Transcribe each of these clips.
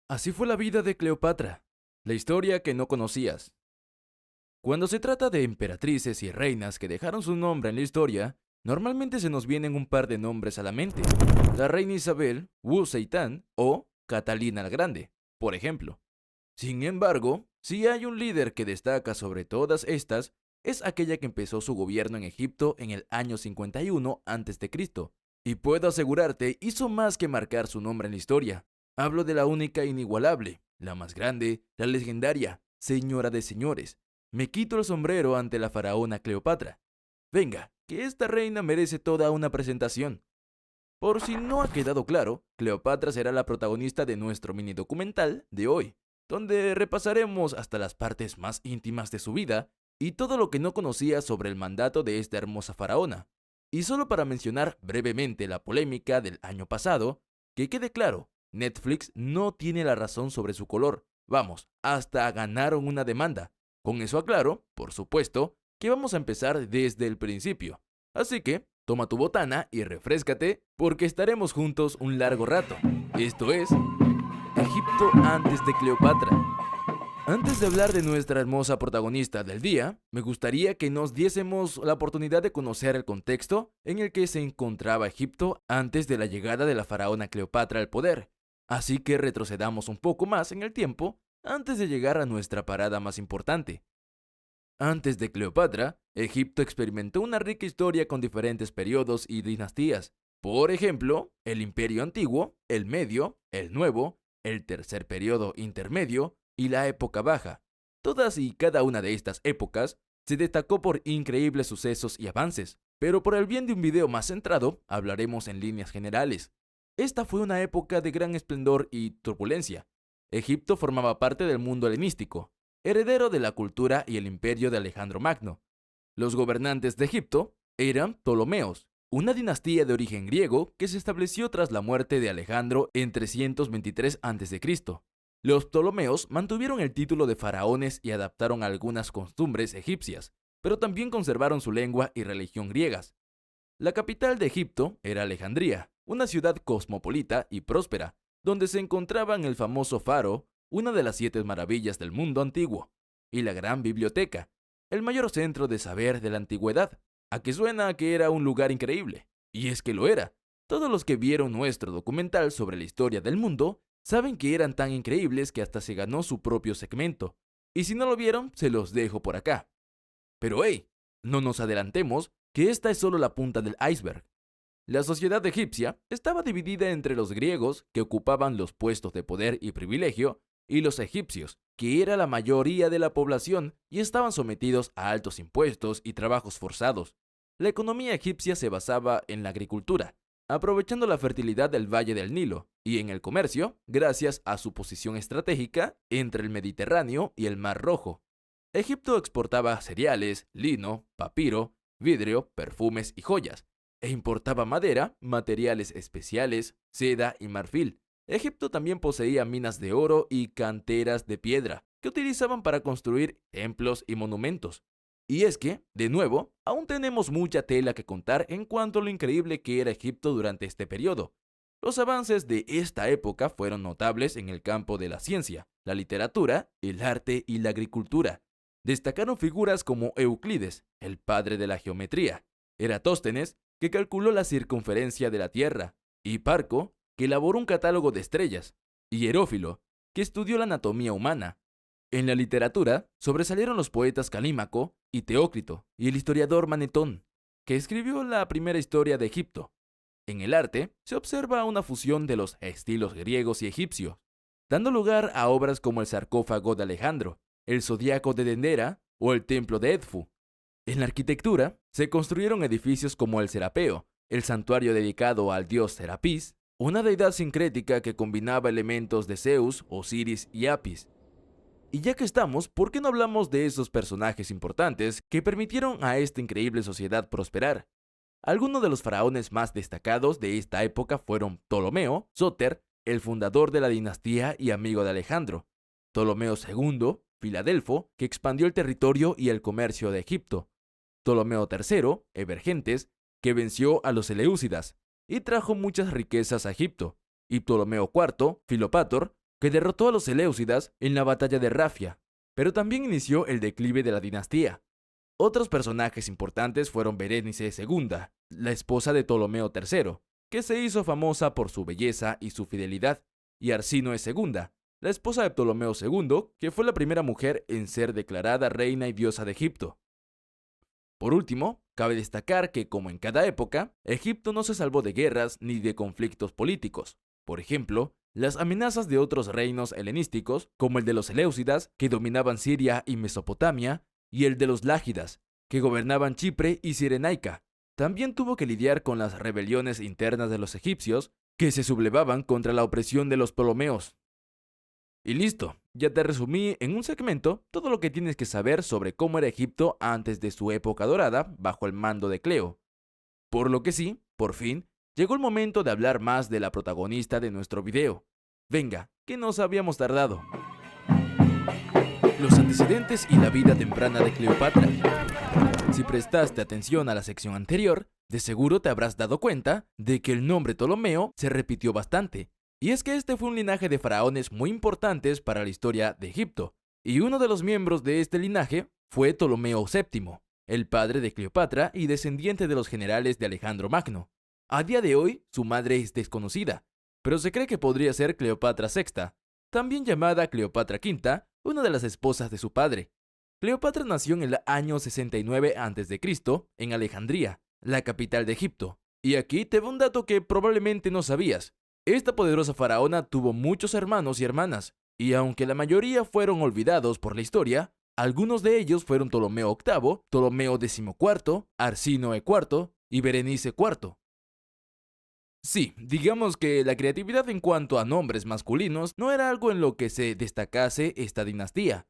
Así fue la vida de Cleopatra, la historia que no conocías. Cuando se trata de emperatrices y reinas que dejaron su nombre en la historia, normalmente se nos vienen un par de nombres a la mente. La reina Isabel, Wu Zetian o Catalina la Grande, por ejemplo. Sin embargo, si hay un líder que destaca sobre todas estas, es aquella que empezó su gobierno en Egipto en el año 51 a.C. Y puedo asegurarte, hizo más que marcar su nombre en la historia. Hablo de la única e inigualable, la más grande, la legendaria, señora de señores. Me quito el sombrero ante la faraona Cleopatra. Venga, que esta reina merece toda una presentación. Por si no ha quedado claro, Cleopatra será la protagonista de nuestro mini documental de hoy, donde repasaremos hasta las partes más íntimas de su vida y todo lo que no conocía sobre el mandato de esta hermosa faraona. Y solo para mencionar brevemente la polémica del año pasado, que quede claro, Netflix no tiene la razón sobre su color. Vamos, hasta ganaron una demanda. Con eso aclaro, por supuesto, que vamos a empezar desde el principio. Así que, toma tu botana y refréscate, porque estaremos juntos un largo rato. Esto es Egipto antes de Cleopatra. Antes de hablar de nuestra hermosa protagonista del día, me gustaría que nos diésemos la oportunidad de conocer el contexto en el que se encontraba Egipto antes de la llegada de la faraona Cleopatra al poder. Así que retrocedamos un poco más en el tiempo antes de llegar a nuestra parada más importante. Antes de Cleopatra, Egipto experimentó una rica historia con diferentes periodos y dinastías. Por ejemplo, el Imperio Antiguo, el Medio, el Nuevo, el Tercer Periodo Intermedio y la Época Baja. Todas y cada una de estas épocas se destacó por increíbles sucesos y avances, pero por el bien de un video más centrado, hablaremos en líneas generales. Esta fue una época de gran esplendor y turbulencia. Egipto formaba parte del mundo helenístico, heredero de la cultura y el imperio de Alejandro Magno. Los gobernantes de Egipto eran Ptolomeos, una dinastía de origen griego que se estableció tras la muerte de Alejandro en 323 a.C. Los Ptolomeos mantuvieron el título de faraones y adaptaron algunas costumbres egipcias, pero también conservaron su lengua y religión griegas. La capital de Egipto era Alejandría, una ciudad cosmopolita y próspera, donde se encontraban el famoso faro, una de las 7 maravillas del mundo antiguo, y la gran biblioteca, el mayor centro de saber de la antigüedad. ¿A qué suena que era un lugar increíble? Y es que lo era. Todos los que vieron nuestro documental sobre la historia del mundo saben que eran tan increíbles que hasta se ganó su propio segmento. Y si no lo vieron, se los dejo por acá. Pero hey, no nos adelantemos, que esta es solo la punta del iceberg. La sociedad egipcia estaba dividida entre los griegos, que ocupaban los puestos de poder y privilegio, y los egipcios, que era la mayoría de la población y estaban sometidos a altos impuestos y trabajos forzados. La economía egipcia se basaba en la agricultura, aprovechando la fertilidad del valle del Nilo, y en el comercio, gracias a su posición estratégica entre el Mediterráneo y el Mar Rojo. Egipto exportaba cereales, lino, papiro, vidrio, perfumes y joyas, e importaba madera, materiales especiales, seda y marfil. Egipto también poseía minas de oro y canteras de piedra, que utilizaban para construir templos y monumentos. Y es que, de nuevo, aún tenemos mucha tela que contar en cuanto a lo increíble que era Egipto durante este periodo. Los avances de esta época fueron notables en el campo de la ciencia, la literatura, el arte y la agricultura. Destacaron figuras como Euclides, el padre de la geometría, Eratóstenes, que calculó la circunferencia de la Tierra, y Parco, que elaboró un catálogo de estrellas, y Herófilo, que estudió la anatomía humana. En la literatura sobresalieron los poetas Calímaco y Teócrito, y el historiador Manetón, que escribió la primera historia de Egipto. En el arte se observa una fusión de los estilos griegos y egipcios, dando lugar a obras como el sarcófago de Alejandro, el zodiaco de Dendera o el templo de Edfu. En la arquitectura se construyeron edificios como el Serapeo, el santuario dedicado al dios Serapis, una deidad sincrética que combinaba elementos de Zeus, Osiris y Apis. Y ya que estamos, ¿por qué no hablamos de esos personajes importantes que permitieron a esta increíble sociedad prosperar? Algunos de los faraones más destacados de esta época fueron Ptolomeo, Sóter, el fundador de la dinastía y amigo de Alejandro; Ptolomeo II, Filadelfo, que expandió el territorio y el comercio de Egipto; Ptolomeo III, Evergentes, que venció a los Seleucidas y trajo muchas riquezas a Egipto; y Ptolomeo IV, Filopator, que derrotó a los Seleucidas en la batalla de Rafia, pero también inició el declive de la dinastía. Otros personajes importantes fueron Berenice II, la esposa de Ptolomeo III, que se hizo famosa por su belleza y su fidelidad, y Arsínoe II, la esposa de Ptolomeo II, que fue la primera mujer en ser declarada reina y diosa de Egipto. Por último, cabe destacar que, como en cada época, Egipto no se salvó de guerras ni de conflictos políticos. Por ejemplo, las amenazas de otros reinos helenísticos, como el de los Seleucidas, que dominaban Siria y Mesopotamia, y el de los Lágidas, que gobernaban Chipre y Cirenaica. También tuvo que lidiar con las rebeliones internas de los egipcios, que se sublevaban contra la opresión de los Ptolomeos. Y listo, ya te resumí en un segmento todo lo que tienes que saber sobre cómo era Egipto antes de su época dorada bajo el mando de Cleo. Por lo que sí, por fin, llegó el momento de hablar más de la protagonista de nuestro video. Venga, que nos habíamos tardado. Los antecedentes y la vida temprana de Cleopatra. Si prestaste atención a la sección anterior, de seguro te habrás dado cuenta de que el nombre Ptolomeo se repitió bastante. Y es que este fue un linaje de faraones muy importantes para la historia de Egipto, y uno de los miembros de este linaje fue Ptolomeo VII, el padre de Cleopatra y descendiente de los generales de Alejandro Magno. A día de hoy, su madre es desconocida, pero se cree que podría ser Cleopatra VI, también llamada Cleopatra V, una de las esposas de su padre. Cleopatra nació en el año 69 a.C. en Alejandría, la capital de Egipto. Y aquí te va un dato que probablemente no sabías. Esta poderosa faraona tuvo muchos hermanos y hermanas, y aunque la mayoría fueron olvidados por la historia, algunos de ellos fueron Ptolomeo VIII, Ptolomeo XIV, Arsínoe IV y Berenice IV. Sí, digamos que la creatividad en cuanto a nombres masculinos no era algo en lo que se destacase esta dinastía.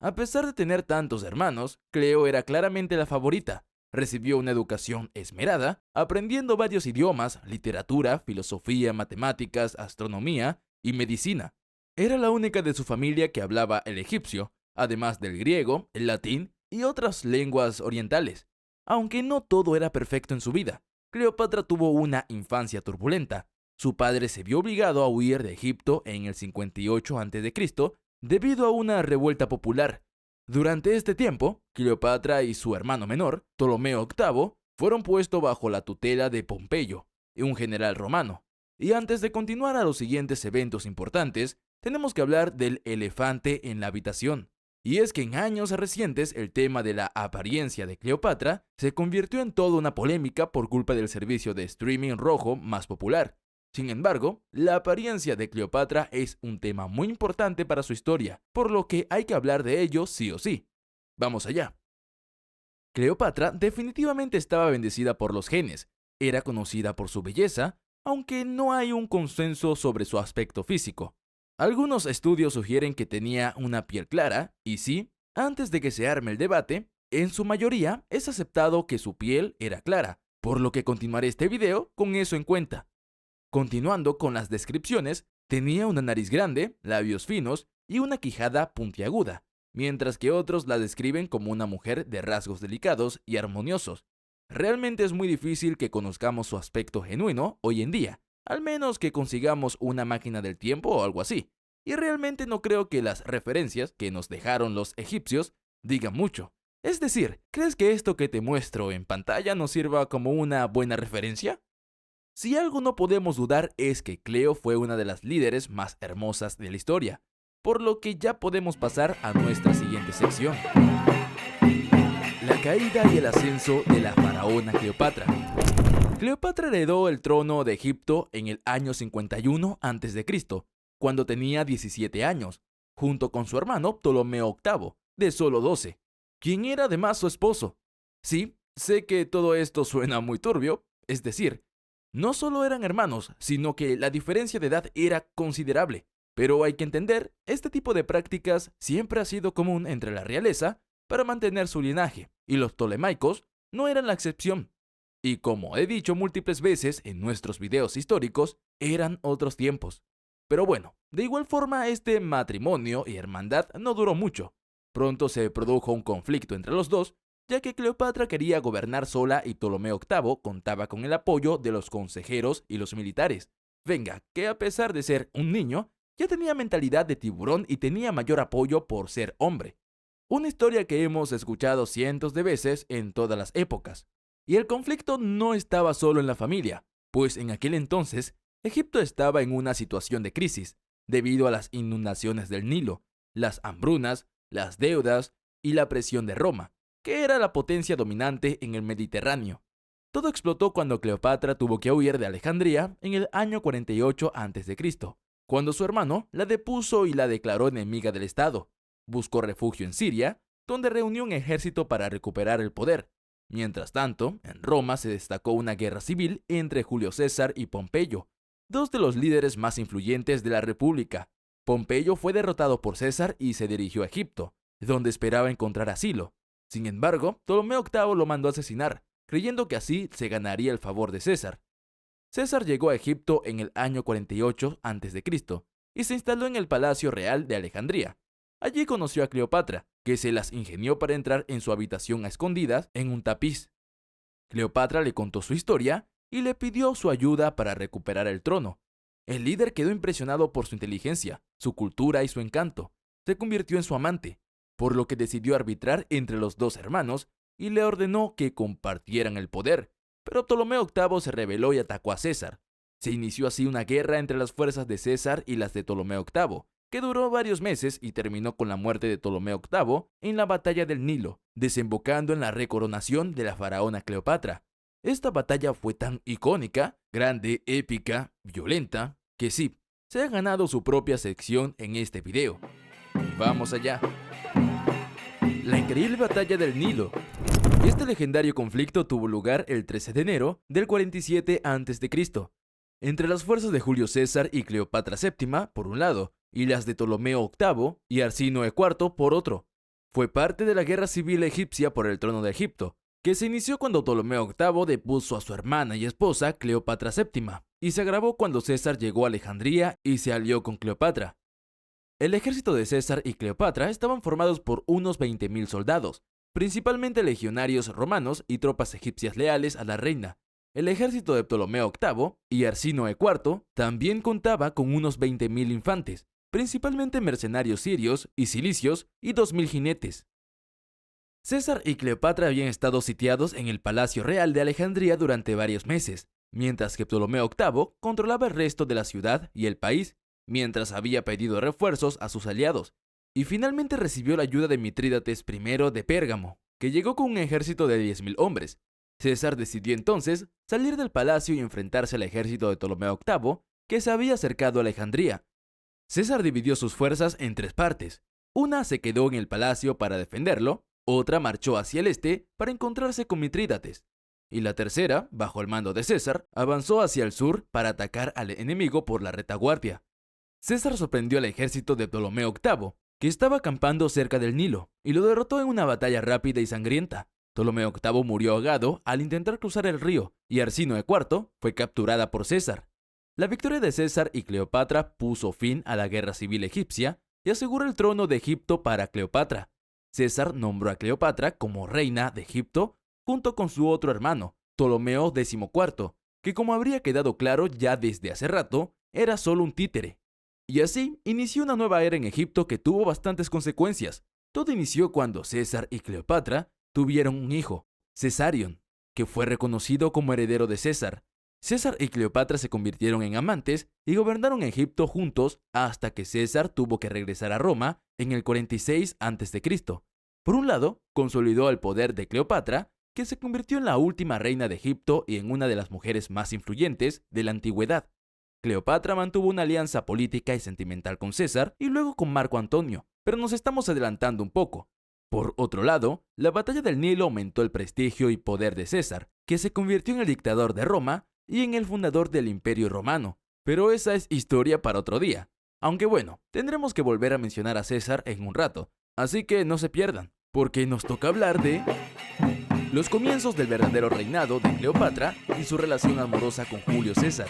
A pesar de tener tantos hermanos, Cleo era claramente la favorita. Recibió una educación esmerada, aprendiendo varios idiomas, literatura, filosofía, matemáticas, astronomía y medicina. Era la única de su familia que hablaba el egipcio, además del griego, el latín y otras lenguas orientales. Aunque no todo era perfecto en su vida, Cleopatra tuvo una infancia turbulenta. Su padre se vio obligado a huir de Egipto en el 58 a.C. debido a una revuelta popular. Durante este tiempo, Cleopatra y su hermano menor, Ptolomeo VIII, fueron puestos bajo la tutela de Pompeyo, un general romano. Y antes de continuar a los siguientes eventos importantes, tenemos que hablar del elefante en la habitación. Y es que en años recientes el tema de la apariencia de Cleopatra se convirtió en toda una polémica por culpa del servicio de streaming rojo más popular. Sin embargo, la apariencia de Cleopatra es un tema muy importante para su historia, por lo que hay que hablar de ello sí o sí. Vamos allá. Cleopatra definitivamente estaba bendecida por los genes. Era conocida por su belleza, aunque no hay un consenso sobre su aspecto físico. Algunos estudios sugieren que tenía una piel clara, y sí, antes de que se arme el debate, en su mayoría es aceptado que su piel era clara, por lo que continuaré este video con eso en cuenta. Continuando con las descripciones, tenía una nariz grande, labios finos y una quijada puntiaguda, mientras que otros la describen como una mujer de rasgos delicados y armoniosos. Realmente es muy difícil que conozcamos su aspecto genuino hoy en día, al menos que consigamos una máquina del tiempo o algo así. Y realmente no creo que las referencias que nos dejaron los egipcios digan mucho. Es decir, ¿crees que esto que te muestro en pantalla nos sirva como una buena referencia? Si algo no podemos dudar es que Cleo fue una de las líderes más hermosas de la historia, por lo que ya podemos pasar a nuestra siguiente sección. La caída y el ascenso de la faraona Cleopatra. Cleopatra heredó el trono de Egipto en el año 51 a.C., cuando tenía 17 años, junto con su hermano Ptolomeo VIII, de solo 12, quien era además su esposo. Sí, sé que todo esto suena muy turbio, es decir, no solo eran hermanos, sino que la diferencia de edad era considerable. Pero hay que entender, este tipo de prácticas siempre ha sido común entre la realeza para mantener su linaje, y los ptolemaicos no eran la excepción. Y como he dicho múltiples veces en nuestros videos históricos, eran otros tiempos. Pero bueno, de igual forma este matrimonio y hermandad no duró mucho. Pronto se produjo un conflicto entre los dos, ya que Cleopatra quería gobernar sola y Ptolomeo VIII contaba con el apoyo de los consejeros y los militares. Venga, que a pesar de ser un niño, ya tenía mentalidad de tiburón y tenía mayor apoyo por ser hombre. Una historia que hemos escuchado cientos de veces en todas las épocas. Y el conflicto no estaba solo en la familia, pues en aquel entonces Egipto estaba en una situación de crisis, debido a las inundaciones del Nilo, las hambrunas, las deudas y la presión de Roma, que era la potencia dominante en el Mediterráneo. Todo explotó cuando Cleopatra tuvo que huir de Alejandría en el año 48 a.C., cuando su hermano la depuso y la declaró enemiga del Estado. Buscó refugio en Siria, donde reunió un ejército para recuperar el poder. Mientras tanto, en Roma se destacó una guerra civil entre Julio César y Pompeyo, dos de los líderes más influyentes de la República. Pompeyo fue derrotado por César y se dirigió a Egipto, donde esperaba encontrar asilo. Sin embargo, Ptolomeo VIII lo mandó a asesinar, creyendo que así se ganaría el favor de César. César llegó a Egipto en el año 48 a.C. y se instaló en el Palacio Real de Alejandría. Allí conoció a Cleopatra, que se las ingenió para entrar en su habitación a escondidas en un tapiz. Cleopatra le contó su historia y le pidió su ayuda para recuperar el trono. El líder quedó impresionado por su inteligencia, su cultura y su encanto. Se convirtió en su amante, por lo que decidió arbitrar entre los dos hermanos y le ordenó que compartieran el poder. Pero Ptolomeo VIII se rebeló y atacó a César. Se inició así una guerra entre las fuerzas de César y las de Ptolomeo VIII, que duró varios meses y terminó con la muerte de Ptolomeo VIII en la batalla del Nilo, desembocando en la recoronación de la faraona Cleopatra. Esta batalla fue tan icónica, grande, épica, violenta, que sí, se ha ganado su propia sección en este video. ¡Vamos allá! La increíble batalla del Nilo. Este legendario conflicto tuvo lugar el 13 de enero del 47 a.C., entre las fuerzas de Julio César y Cleopatra VII, por un lado, y las de Ptolomeo VIII y Arsínoe IV, por otro. Fue parte de la guerra civil egipcia por el trono de Egipto, que se inició cuando Ptolomeo VIII depuso a su hermana y esposa Cleopatra VII, y se agravó cuando César llegó a Alejandría y se alió con Cleopatra. El ejército de César y Cleopatra estaban formados por unos 20.000 soldados, principalmente legionarios romanos y tropas egipcias leales a la reina. El ejército de Ptolomeo VIII y Arsínoe IV también contaba con unos 20.000 infantes, principalmente mercenarios sirios y cilicios y 2.000 jinetes. César y Cleopatra habían estado sitiados en el Palacio Real de Alejandría durante varios meses, mientras que Ptolomeo VIII controlaba el resto de la ciudad y el país, mientras había pedido refuerzos a sus aliados, y finalmente recibió la ayuda de Mitrídates I de Pérgamo, que llegó con un ejército de 10.000 hombres. César decidió entonces salir del palacio y enfrentarse al ejército de Ptolomeo VIII, que se había acercado a Alejandría. César dividió sus fuerzas en tres partes. Una se quedó en el palacio para defenderlo, otra marchó hacia el este para encontrarse con Mitrídates, y la tercera, bajo el mando de César, avanzó hacia el sur para atacar al enemigo por la retaguardia. César sorprendió al ejército de Ptolomeo VIII, que estaba acampando cerca del Nilo, y lo derrotó en una batalla rápida y sangrienta. Ptolomeo VIII murió ahogado al intentar cruzar el río, y Arsínoe IV fue capturada por César. La victoria de César y Cleopatra puso fin a la guerra civil egipcia y aseguró el trono de Egipto para Cleopatra. César nombró a Cleopatra como reina de Egipto junto con su otro hermano, Ptolomeo XIV, que como habría quedado claro ya desde hace rato, era solo un títere. Y así inició una nueva era en Egipto que tuvo bastantes consecuencias. Todo inició cuando César y Cleopatra tuvieron un hijo, Cesarion, que fue reconocido como heredero de César. César y Cleopatra se convirtieron en amantes y gobernaron Egipto juntos hasta que César tuvo que regresar a Roma en el 46 a.C. Por un lado, consolidó el poder de Cleopatra, que se convirtió en la última reina de Egipto y en una de las mujeres más influyentes de la antigüedad. Cleopatra mantuvo una alianza política y sentimental con César y luego con Marco Antonio, pero nos estamos adelantando un poco. Por otro lado, la batalla del Nilo aumentó el prestigio y poder de César, que se convirtió en el dictador de Roma y en el fundador del Imperio Romano. Pero esa es historia para otro día. Aunque bueno, tendremos que volver a mencionar a César en un rato, así que no se pierdan, porque nos toca hablar de los comienzos del verdadero reinado de Cleopatra y su relación amorosa con Julio César.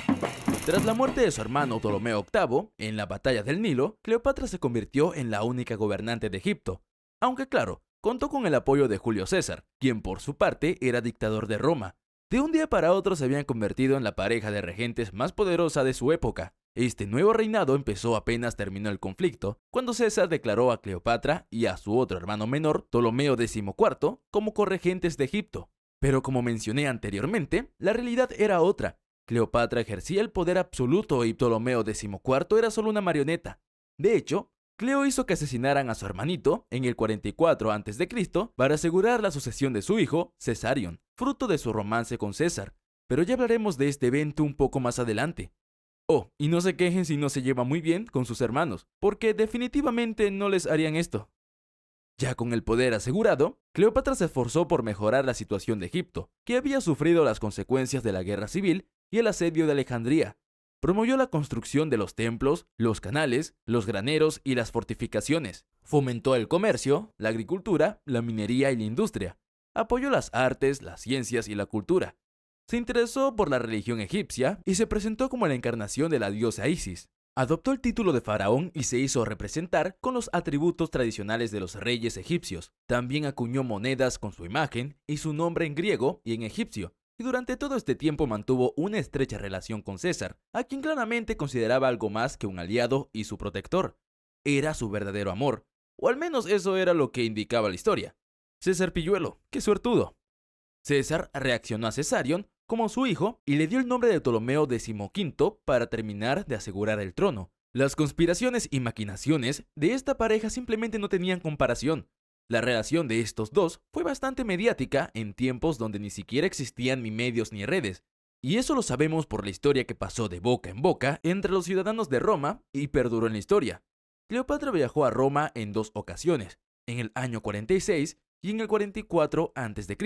Tras la muerte de su hermano Ptolomeo VIII, en la batalla del Nilo, Cleopatra se convirtió en la única gobernante de Egipto, aunque claro, contó con el apoyo de Julio César, quien por su parte era dictador de Roma. De un día para otro se habían convertido en la pareja de regentes más poderosa de su época. Este nuevo reinado empezó apenas terminó el conflicto, cuando César declaró a Cleopatra y a su otro hermano menor, Ptolomeo XIV, como corregentes de Egipto. Pero como mencioné anteriormente, la realidad era otra. Cleopatra ejercía el poder absoluto y Ptolomeo XIV era solo una marioneta. De hecho, Cleo hizo que asesinaran a su hermanito en el 44 a.C. para asegurar la sucesión de su hijo, Cesarion, fruto de su romance con César. Pero ya hablaremos de este evento un poco más adelante. Oh, y no se quejen si no se lleva muy bien con sus hermanos, porque definitivamente no les harían esto. Ya con el poder asegurado, Cleopatra se esforzó por mejorar la situación de Egipto, que había sufrido las consecuencias de la guerra civil y el asedio de Alejandría. Promovió la construcción de los templos, los canales, los graneros y las fortificaciones. Fomentó el comercio, la agricultura, la minería y la industria. Apoyó las artes, las ciencias y la cultura. Se interesó por la religión egipcia y se presentó como la encarnación de la diosa Isis. Adoptó el título de faraón y se hizo representar con los atributos tradicionales de los reyes egipcios. También acuñó monedas con su imagen y su nombre en griego y en egipcio, y durante todo este tiempo mantuvo una estrecha relación con César, a quien claramente consideraba algo más que un aliado y su protector. Era su verdadero amor, o al menos eso era lo que indicaba la historia. César Pilluelo, qué suertudo. César reaccionó a Cesarion como su hijo y le dio el nombre de Ptolomeo XV para terminar de asegurar el trono. Las conspiraciones y maquinaciones de esta pareja simplemente no tenían comparación. La relación de estos dos fue bastante mediática en tiempos donde ni siquiera existían ni medios ni redes, y eso lo sabemos por la historia que pasó de boca en boca entre los ciudadanos de Roma y perduró en la historia. Cleopatra viajó a Roma en 2 ocasiones, en el año 46 y en el 44 a.C.,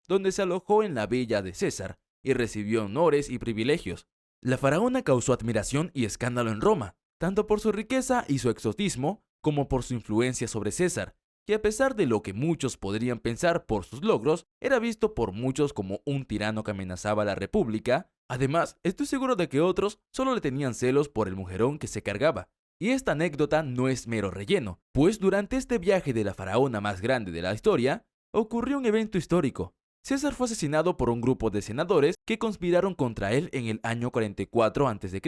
donde se alojó en la villa de César y recibió honores y privilegios. La faraona causó admiración y escándalo en Roma, tanto por su riqueza y su exotismo como por su influencia sobre César, que a pesar de lo que muchos podrían pensar por sus logros, era visto por muchos como un tirano que amenazaba a la república. Además, estoy seguro de que otros solo le tenían celos por el mujerón que se cargaba. Y esta anécdota no es mero relleno, pues durante este viaje de la faraona más grande de la historia, ocurrió un evento histórico. César fue asesinado por un grupo de senadores que conspiraron contra él en el año 44 a.C.,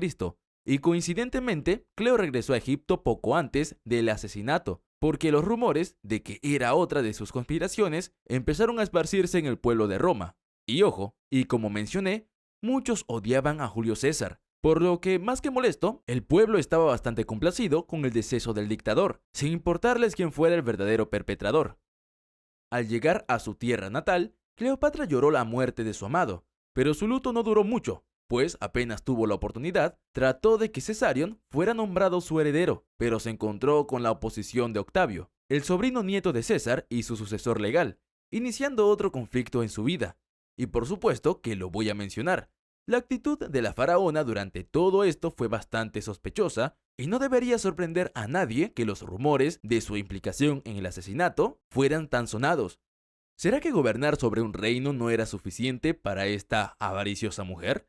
y coincidentemente, Cleo regresó a Egipto poco antes del asesinato, porque los rumores de que era otra de sus conspiraciones empezaron a esparcirse en el pueblo de Roma. Y ojo, y como mencioné, muchos odiaban a Julio César, por lo que, más que molesto, el pueblo estaba bastante complacido con el deceso del dictador, sin importarles quién fuera el verdadero perpetrador. Al llegar a su tierra natal, Cleopatra lloró la muerte de su amado, pero su luto no duró mucho, pues apenas tuvo la oportunidad, trató de que Cesarion fuera nombrado su heredero, pero se encontró con la oposición de Octavio, el sobrino nieto de César y su sucesor legal, iniciando otro conflicto en su vida. Y por supuesto que lo voy a mencionar. La actitud de la faraona durante todo esto fue bastante sospechosa y no debería sorprender a nadie que los rumores de su implicación en el asesinato fueran tan sonados. ¿Será que gobernar sobre un reino no era suficiente para esta avariciosa mujer?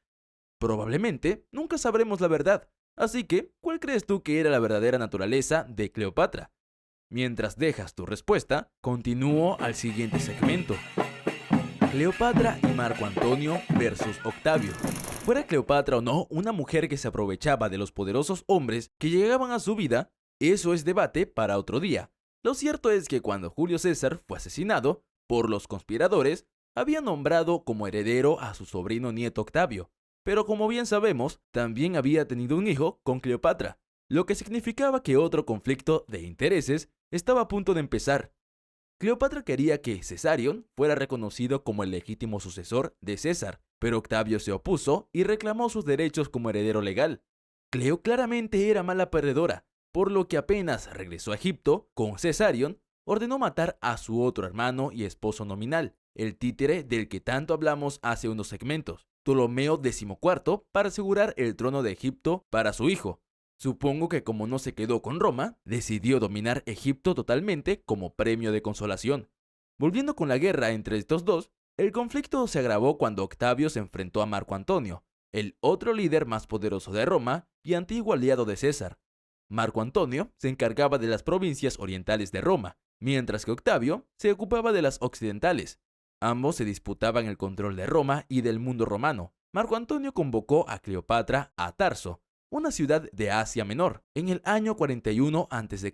Probablemente nunca sabremos la verdad, así que, ¿cuál crees tú que era la verdadera naturaleza de Cleopatra? Mientras dejas tu respuesta, continúo al siguiente segmento. Cleopatra y Marco Antonio versus Octavio. Fuera Cleopatra o no una mujer que se aprovechaba de los poderosos hombres que llegaban a su vida, eso es debate para otro día. Lo cierto es que cuando Julio César fue asesinado por los conspiradores, había nombrado como heredero a su sobrino nieto Octavio, pero como bien sabemos, también había tenido un hijo con Cleopatra, lo que significaba que otro conflicto de intereses estaba a punto de empezar. Cleopatra quería que Cesarion fuera reconocido como el legítimo sucesor de César, pero Octavio se opuso y reclamó sus derechos como heredero legal. Cleo claramente era mala perdedora, por lo que apenas regresó a Egipto con Cesarion, ordenó matar a su otro hermano y esposo nominal, el títere del que tanto hablamos hace unos segmentos, Ptolomeo XIV, para asegurar el trono de Egipto para su hijo. Supongo que como no se quedó con Roma, decidió dominar Egipto totalmente como premio de consolación. Volviendo con la guerra entre estos dos, el conflicto se agravó cuando Octavio se enfrentó a Marco Antonio, el otro líder más poderoso de Roma y antiguo aliado de César. Marco Antonio se encargaba de las provincias orientales de Roma, mientras que Octavio se ocupaba de las occidentales. Ambos se disputaban el control de Roma y del mundo romano. Marco Antonio convocó a Cleopatra a Tarso, una ciudad de Asia Menor, en el año 41 a.C.,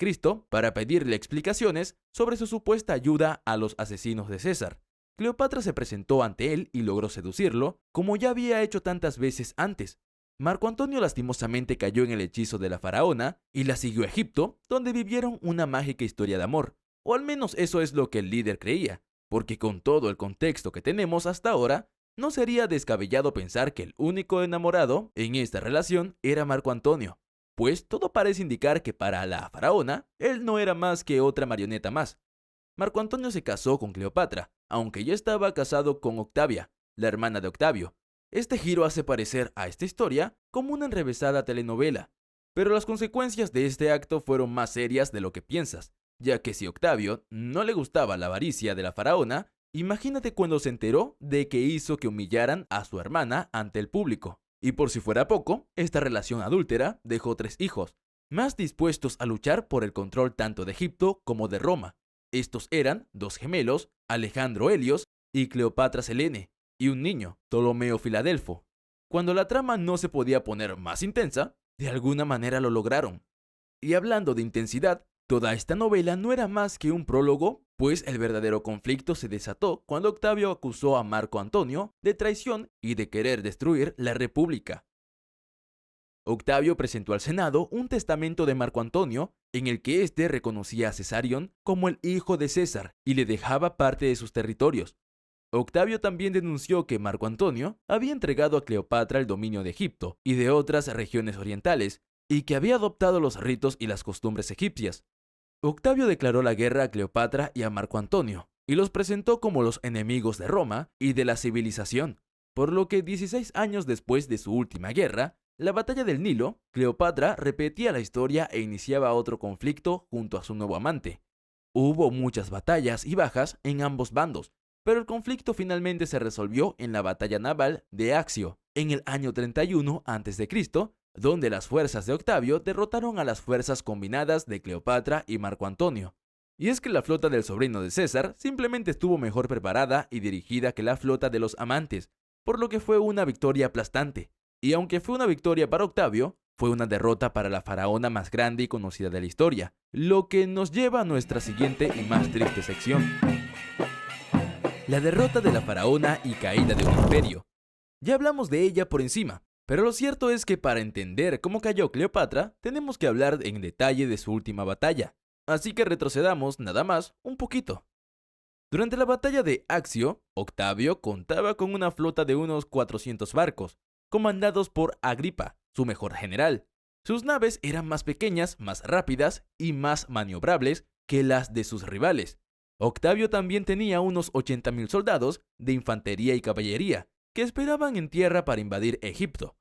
para pedirle explicaciones sobre su supuesta ayuda a los asesinos de César. Cleopatra se presentó ante él y logró seducirlo, como ya había hecho tantas veces antes. Marco Antonio lastimosamente cayó en el hechizo de la faraona y la siguió a Egipto, donde vivieron una mágica historia de amor. O al menos eso es lo que el líder creía, porque con todo el contexto que tenemos hasta ahora, no sería descabellado pensar que el único enamorado en esta relación era Marco Antonio, pues todo parece indicar que para la faraona, él no era más que otra marioneta más. Marco Antonio se casó con Cleopatra, aunque ya estaba casado con Octavia, la hermana de Octavio. Este giro hace parecer a esta historia como una enrevesada telenovela, pero las consecuencias de este acto fueron más serias de lo que piensas, ya que si Octavio no le gustaba la avaricia de la faraona, imagínate cuando se enteró de que hizo que humillaran a su hermana ante el público. Y por si fuera poco, esta relación adúltera dejó 3 hijos, más dispuestos a luchar por el control tanto de Egipto como de Roma. Estos eran 2 gemelos, Alejandro Helios y Cleopatra Selene, y un niño, Ptolomeo Filadelfo. Cuando la trama no se podía poner más intensa, de alguna manera lo lograron. Y hablando de intensidad, toda esta novela no era más que un prólogo, pues el verdadero conflicto se desató cuando Octavio acusó a Marco Antonio de traición y de querer destruir la República. Octavio presentó al Senado un testamento de Marco Antonio en el que éste reconocía a Cesarion como el hijo de César y le dejaba parte de sus territorios. Octavio también denunció que Marco Antonio había entregado a Cleopatra el dominio de Egipto y de otras regiones orientales, y que había adoptado los ritos y las costumbres egipcias. Octavio declaró la guerra a Cleopatra y a Marco Antonio, y los presentó como los enemigos de Roma y de la civilización, por lo que 16 años después de su última guerra, la batalla del Nilo, Cleopatra repetía la historia e iniciaba otro conflicto junto a su nuevo amante. Hubo muchas batallas y bajas en ambos bandos, pero el conflicto finalmente se resolvió en la batalla naval de Accio, en el año 31 a.C., donde las fuerzas de Octavio derrotaron a las fuerzas combinadas de Cleopatra y Marco Antonio. Y es que la flota del sobrino de César simplemente estuvo mejor preparada y dirigida que la flota de los amantes, por lo que fue una victoria aplastante. Y aunque fue una victoria para Octavio, fue una derrota para la faraona más grande y conocida de la historia, lo que nos lleva a nuestra siguiente y más triste sección. La derrota de la faraona y caída de un imperio. Ya hablamos de ella por encima, pero lo cierto es que para entender cómo cayó Cleopatra, tenemos que hablar en detalle de su última batalla. Así que retrocedamos nada más un poquito. Durante la batalla de Accio, Octavio contaba con una flota de unos 400 barcos, comandados por Agripa, su mejor general. Sus naves eran más pequeñas, más rápidas y más maniobrables que las de sus rivales. Octavio también tenía unos 80.000 soldados de infantería y caballería, que esperaban en tierra para invadir Egipto.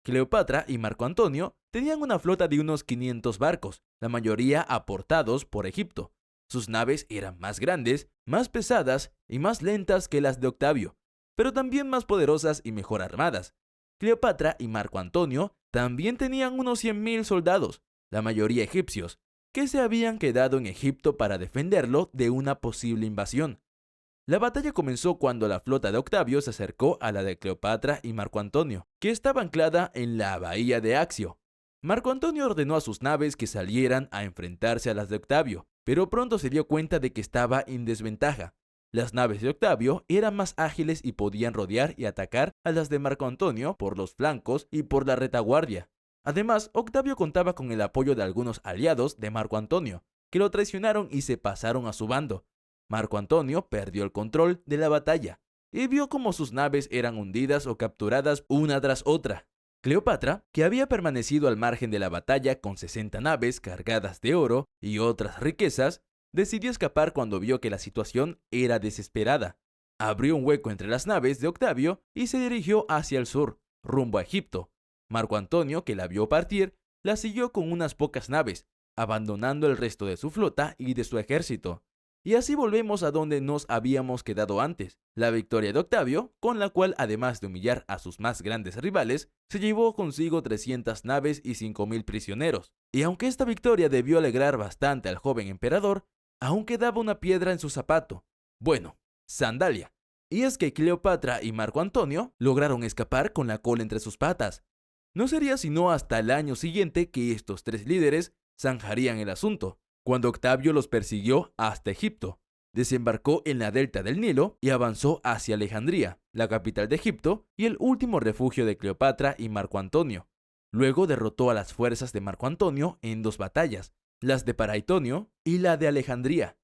Cleopatra y Marco Antonio tenían una flota de unos 500 barcos, la mayoría aportados por Egipto. Sus naves eran más grandes, más pesadas y más lentas que las de Octavio, pero también más poderosas y mejor armadas. Cleopatra y Marco Antonio también tenían unos 100.000 soldados, la mayoría egipcios, que se habían quedado en Egipto para defenderlo de una posible invasión. La batalla comenzó cuando la flota de Octavio se acercó a la de Cleopatra y Marco Antonio, que estaba anclada en la bahía de Accio. Marco Antonio ordenó a sus naves que salieran a enfrentarse a las de Octavio, pero pronto se dio cuenta de que estaba en desventaja. Las naves de Octavio eran más ágiles y podían rodear y atacar a las de Marco Antonio por los flancos y por la retaguardia. Además, Octavio contaba con el apoyo de algunos aliados de Marco Antonio, que lo traicionaron y se pasaron a su bando. Marco Antonio perdió el control de la batalla y vio cómo sus naves eran hundidas o capturadas una tras otra. Cleopatra, que había permanecido al margen de la batalla con 60 naves cargadas de oro y otras riquezas, decidió escapar cuando vio que la situación era desesperada. Abrió un hueco entre las naves de Octavio y se dirigió hacia el sur, rumbo a Egipto. Marco Antonio, que la vio partir, la siguió con unas pocas naves, abandonando el resto de su flota y de su ejército. Y así volvemos a donde nos habíamos quedado antes, la victoria de Octavio, con la cual, además de humillar a sus más grandes rivales, se llevó consigo 300 naves y 5.000 prisioneros. Y aunque esta victoria debió alegrar bastante al joven emperador, aún quedaba una piedra en su zapato. Bueno, sandalia. Y es que Cleopatra y Marco Antonio lograron escapar con la cola entre sus patas. No sería sino hasta el año siguiente que estos tres líderes zanjarían el asunto, cuando Octavio los persiguió hasta Egipto. Desembarcó en la delta del Nilo y avanzó hacia Alejandría, la capital de Egipto y el último refugio de Cleopatra y Marco Antonio. Luego derrotó a las fuerzas de Marco Antonio en dos batallas, las de Paraitonio y la de Alejandría.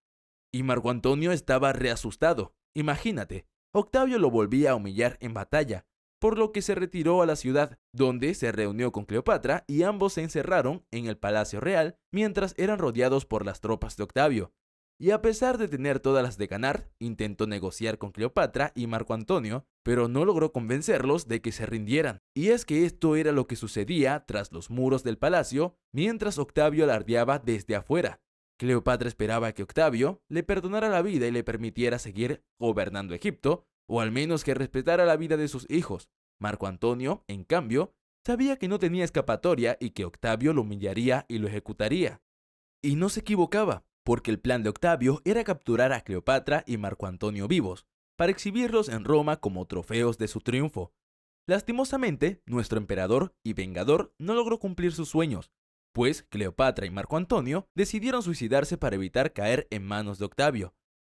Y Marco Antonio estaba reasustado. Imagínate, Octavio lo volvía a humillar en batalla, por lo que se retiró a la ciudad, donde se reunió con Cleopatra y ambos se encerraron en el palacio real mientras eran rodeados por las tropas de Octavio. Y a pesar de tener todas las de ganar, intentó negociar con Cleopatra y Marco Antonio, pero no logró convencerlos de que se rindieran. Y es que esto era lo que sucedía tras los muros del palacio, mientras Octavio alardeaba desde afuera. Cleopatra esperaba que Octavio le perdonara la vida y le permitiera seguir gobernando Egipto, o al menos que respetara la vida de sus hijos. Marco Antonio, en cambio, sabía que no tenía escapatoria y que Octavio lo humillaría y lo ejecutaría. Y no se equivocaba, porque el plan de Octavio era capturar a Cleopatra y Marco Antonio vivos, para exhibirlos en Roma como trofeos de su triunfo. Lastimosamente, nuestro emperador y vengador no logró cumplir sus sueños, pues Cleopatra y Marco Antonio decidieron suicidarse para evitar caer en manos de Octavio.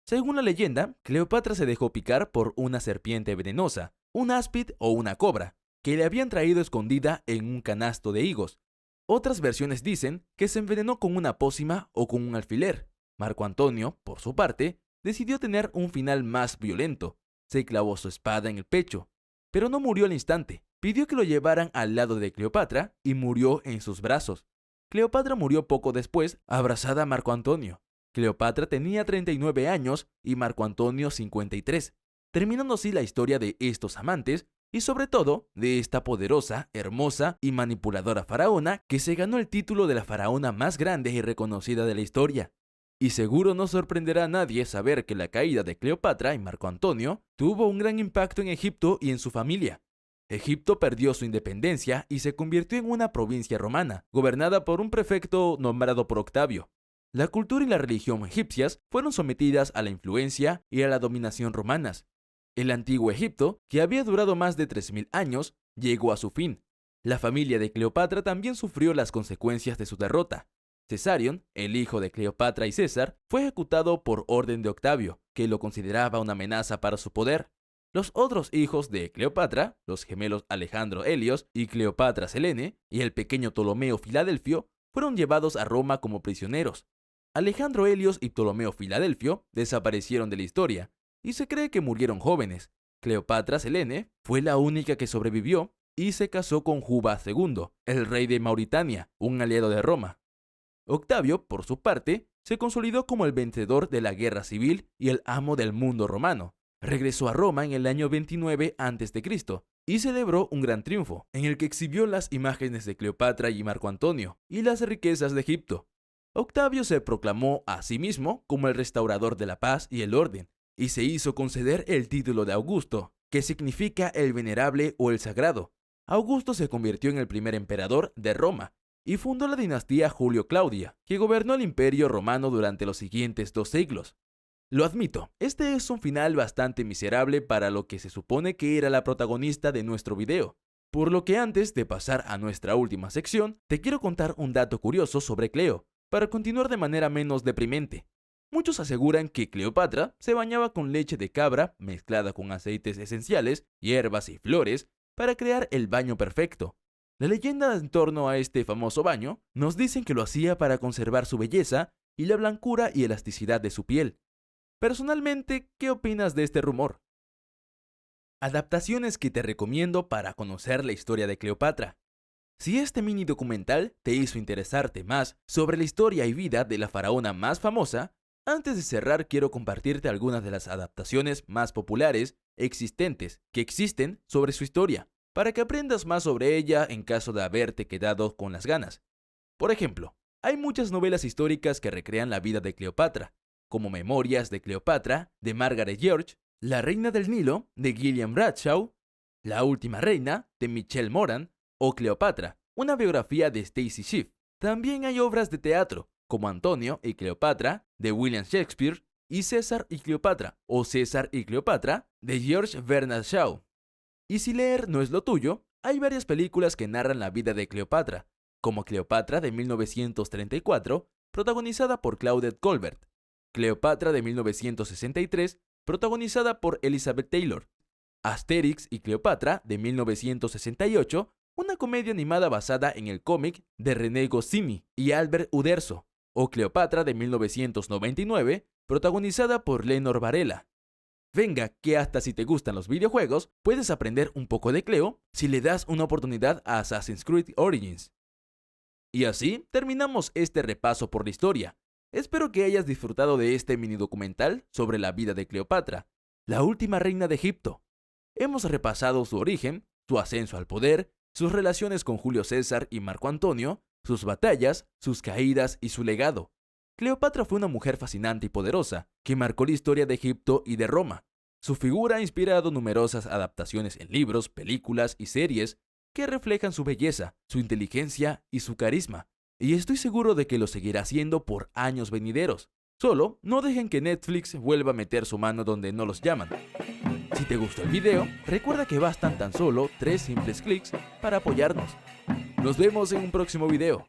Según la leyenda, Cleopatra se dejó picar por una serpiente venenosa, un áspid o una cobra, que le habían traído escondida en un canasto de higos. Otras versiones dicen que se envenenó con una pócima o con un alfiler. Marco Antonio, por su parte, decidió tener un final más violento. Se clavó su espada en el pecho, pero no murió al instante. Pidió que lo llevaran al lado de Cleopatra y murió en sus brazos. Cleopatra murió poco después, abrazada a Marco Antonio. Cleopatra tenía 39 años y Marco Antonio 53, terminando así la historia de estos amantes y sobre todo de esta poderosa, hermosa y manipuladora faraona que se ganó el título de la faraona más grande y reconocida de la historia. Y seguro no sorprenderá a nadie saber que la caída de Cleopatra y Marco Antonio tuvo un gran impacto en Egipto y en su familia. Egipto perdió su independencia y se convirtió en una provincia romana, gobernada por un prefecto nombrado por Octavio. La cultura y la religión egipcias fueron sometidas a la influencia y a la dominación romanas. El antiguo Egipto, que había durado más de 3000 años, llegó a su fin. La familia de Cleopatra también sufrió las consecuencias de su derrota. Cesarion, el hijo de Cleopatra y César, fue ejecutado por orden de Octavio, que lo consideraba una amenaza para su poder. Los otros hijos de Cleopatra, los gemelos Alejandro Helios y Cleopatra Selene, y el pequeño Ptolomeo Filadelfio, fueron llevados a Roma como prisioneros. Alejandro Helios y Ptolomeo Filadelfio desaparecieron de la historia, y se cree que murieron jóvenes. Cleopatra Selene fue la única que sobrevivió y se casó con Juba II, el rey de Mauritania, un aliado de Roma. Octavio, por su parte, se consolidó como el vencedor de la guerra civil y el amo del mundo romano. Regresó a Roma en el año 29 a.C. y celebró un gran triunfo, en el que exhibió las imágenes de Cleopatra y Marco Antonio y las riquezas de Egipto. Octavio se proclamó a sí mismo como el restaurador de la paz y el orden, y se hizo conceder el título de Augusto, que significa el venerable o el sagrado. Augusto se convirtió en el primer emperador de Roma y fundó la dinastía Julio-Claudia, que gobernó el imperio romano durante los siguientes 2 siglos. Lo admito, este es un final bastante miserable para lo que se supone que era la protagonista de nuestro video, por lo que antes de pasar a nuestra última sección, te quiero contar un dato curioso sobre Cleo, para continuar de manera menos deprimente. Muchos aseguran que Cleopatra se bañaba con leche de cabra mezclada con aceites esenciales, hierbas y flores para crear el baño perfecto. La leyenda en torno a este famoso baño nos dicen que lo hacía para conservar su belleza y la blancura y elasticidad de su piel. Personalmente, ¿qué opinas de este rumor? Adaptaciones que te recomiendo para conocer la historia de Cleopatra. Si este mini documental te hizo interesarte más sobre la historia y vida de la faraona más famosa, antes de cerrar quiero compartirte algunas de las adaptaciones más populares que existen sobre su historia, para que aprendas más sobre ella en caso de haberte quedado con las ganas. Por ejemplo, hay muchas novelas históricas que recrean la vida de Cleopatra, como Memorias de Cleopatra, de Margaret George, La Reina del Nilo, de Gillian Bradshaw, La Última Reina, de Michelle Moran, o Cleopatra, una biografía de Stacy Schiff. También hay obras de teatro, como Antonio y Cleopatra, de William Shakespeare, y César y Cleopatra, o César y Cleopatra, de George Bernard Shaw. Y si leer no es lo tuyo, Hay varias películas que narran la vida de Cleopatra, como Cleopatra de 1934, protagonizada por Claudette Colbert, Cleopatra de 1963, protagonizada por Elizabeth Taylor, Asterix y Cleopatra de 1968, una comedia animada basada en el cómic de René Goscinny y Albert Uderzo, o Cleopatra de 1999, protagonizada por Lenor Varela. Venga, que hasta si te gustan los videojuegos, puedes aprender un poco de Cleo si le das una oportunidad a Assassin's Creed Origins. Y así terminamos este repaso por la historia. Espero que hayas disfrutado de este mini documental sobre la vida de Cleopatra, la última reina de Egipto. Hemos repasado su origen, su ascenso al poder, sus relaciones con Julio César y Marco Antonio, sus batallas, sus caídas y su legado. Cleopatra fue una mujer fascinante y poderosa, que marcó la historia de Egipto y de Roma. Su figura ha inspirado numerosas adaptaciones en libros, películas y series que reflejan su belleza, su inteligencia y su carisma. Y estoy seguro de que lo seguirá haciendo por años venideros. Solo no dejen que Netflix vuelva a meter su mano donde no los llaman. Si te gustó el video, recuerda que bastan tan solo 3 simples clics para apoyarnos. Nos vemos en un próximo video.